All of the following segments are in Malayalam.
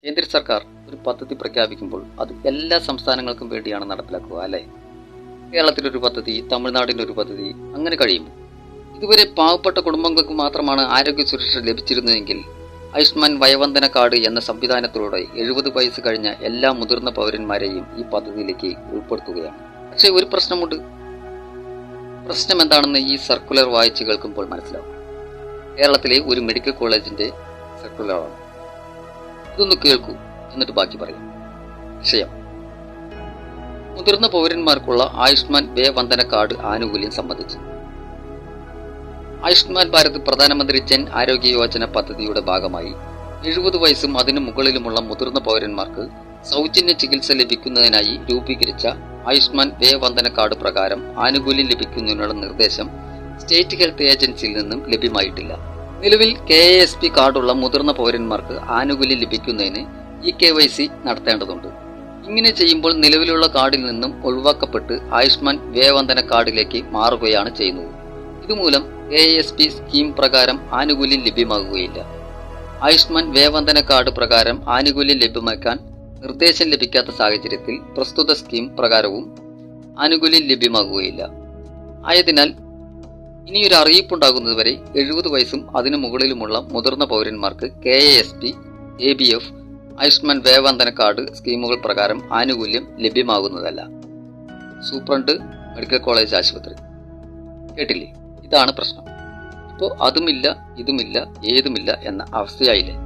കേന്ദ്ര സർക്കാർ ഒരു പദ്ധതി പ്രഖ്യാപിക്കുമ്പോൾ അത് എല്ലാ സംസ്ഥാനങ്ങൾക്കും വേണ്ടിയാണ് നടപ്പിലാക്കുക, അല്ലേ? കേരളത്തിലൊരു പദ്ധതി, തമിഴ്നാടിൻ്റെ ഒരു പദ്ധതി, അങ്ങനെ കഴിയുമ്പോൾ ഇതുവരെ പാവപ്പെട്ട കുടുംബങ്ങൾക്ക് മാത്രമാണ് ആരോഗ്യ സുരക്ഷ ലഭിച്ചിരുന്നതെങ്കിൽ ആയുഷ്മാൻ വയവന്ദന കാർഡ് എന്ന സംവിധാനത്തിലൂടെ 70 വയസ്സ് കഴിഞ്ഞ എല്ലാ മുതിർന്ന പൗരന്മാരെയും ഈ പദ്ധതിയിലേക്ക് ഉൾപ്പെടുത്തുകയാണ്. പക്ഷേ ഒരു പ്രശ്നമുണ്ട്. പ്രശ്നം എന്താണെന്ന് ഈ സർക്കുലർ വായിച്ച് കേൾക്കുമ്പോൾ മനസ്സിലാവും. കേരളത്തിലെ ഒരു മെഡിക്കൽ കോളേജിന്റെ സർക്കുലറാണ്. ഇതൊന്ന് കേൾക്കൂ, എന്നിട്ട് ബാക്കി പറയും. വിഷയം: മുതിർന്ന പൗരന്മാർക്കുള്ള ആയുഷ്മാൻ വയവന്ദന കാർഡ് ആനുകൂല്യം സംബന്ധിച്ച്. ആയുഷ്മാൻ ഭാരത് പ്രധാനമന്ത്രി ജൻ ആരോഗ്യ യോജന പദ്ധതിയുടെ ഭാഗമായി 70 വയസ്സും അതിനു മുകളിലുമുള്ള മുതിർന്ന പൗരന്മാർക്ക് സൗജന്യ ചികിത്സ ലഭിക്കുന്നതിനായി രൂപീകരിച്ച ആയുഷ്മാൻ വയവന്ദന കാർഡ് പ്രകാരം ആനുകൂല്യം ലഭിക്കുന്നതിനുള്ള നിർദ്ദേശം സ്റ്റേറ്റ് ഹെൽത്ത് ഏജൻസിയിൽ നിന്നും ലഭ്യമായിട്ടില്ല. നിലവിൽ KASP കാർഡുള്ള മുതിർന്ന പൗരന്മാർക്ക് ആനുകൂല്യം ലഭിക്കുന്നതിന് KYC നടത്തേണ്ടതുണ്ട്. ഇങ്ങനെ ചെയ്യുമ്പോൾ നിലവിലുള്ള കാർഡിൽ നിന്നും ഒഴിവാക്കപ്പെട്ട് ആയുഷ്മാൻ വയവന്ദന കാർഡിലേക്ക് മാറുകയാണ് ചെയ്യുന്നത്. ഇതുമൂലം KASP സ്കീം പ്രകാരം ആനുകൂല്യം ലഭ്യമാകുകയില്ല. ആയുഷ്മാൻ വയവന്ദന കാർഡ് പ്രകാരം ആനുകൂല്യം ലഭ്യമാക്കാൻ നിർദ്ദേശം ലഭിക്കാത്ത സാഹചര്യത്തിൽ പ്രസ്തുത സ്കീം പ്രകാരവും ആനുകൂല്യം ലഭ്യമാകുകയില്ല. ആയതിനാൽ ഇനിയൊരു അറിയിപ്പുണ്ടാകുന്നതുവരെ 70 വയസ്സും അതിനു മുകളിലുമുള്ള മുതിർന്ന പൗരന്മാർക്ക് KASP, ABF, Ayushman Vaya Vandana card സ്കീമുകൾ പ്രകാരം ആനുകൂല്യം ലഭ്യമാകുന്നതല്ല. സൂപ്രണ്ട്, മെഡിക്കൽ കോളേജ് ആശുപത്രി. കേട്ടില്ലേ? ഇതാണ് പ്രശ്നം. ഇപ്പോൾ അതുമില്ല, ഇതുമില്ല, ഏതുമില്ല എന്ന അവസ്ഥയായില്ലേ?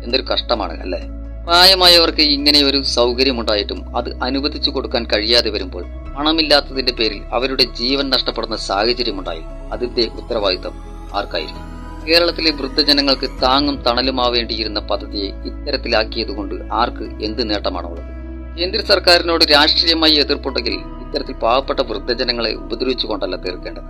എന്തൊരു കഷ്ടമാണ്, അല്ലേ? പ്രായമായവർക്ക് ഇങ്ങനെയൊരു സൗകര്യമുണ്ടായിട്ടും അത് അനുവദിച്ചു കൊടുക്കാൻ കഴിയാതെ വരുമ്പോൾ പണമില്ലാത്തതിന്റെ പേരിൽ അവരുടെ ജീവൻ നഷ്ടപ്പെടുന്ന സാഹചര്യമുണ്ടായി. അതിന്റെ ഉത്തരവാദിത്തം ആർക്കായിരിക്കും? കേരളത്തിലെ വൃദ്ധജനങ്ങൾക്ക് താങ്ങും തണലുമാവേണ്ടിയിരുന്ന പദ്ധതിയെ ഇത്തരത്തിലാക്കിയതുകൊണ്ട് ആർക്ക് എന്ത് നേട്ടമാണുള്ളത്? കേന്ദ്ര സർക്കാരിനോട് രാഷ്ട്രീയമായി എതിർപ്പുണ്ടെങ്കിൽ ഇത്തരത്തിൽ പാവപ്പെട്ട വൃദ്ധജനങ്ങളെ ഉപദ്രവിച്ചുകൊണ്ടല്ല തീർക്കേണ്ടത്.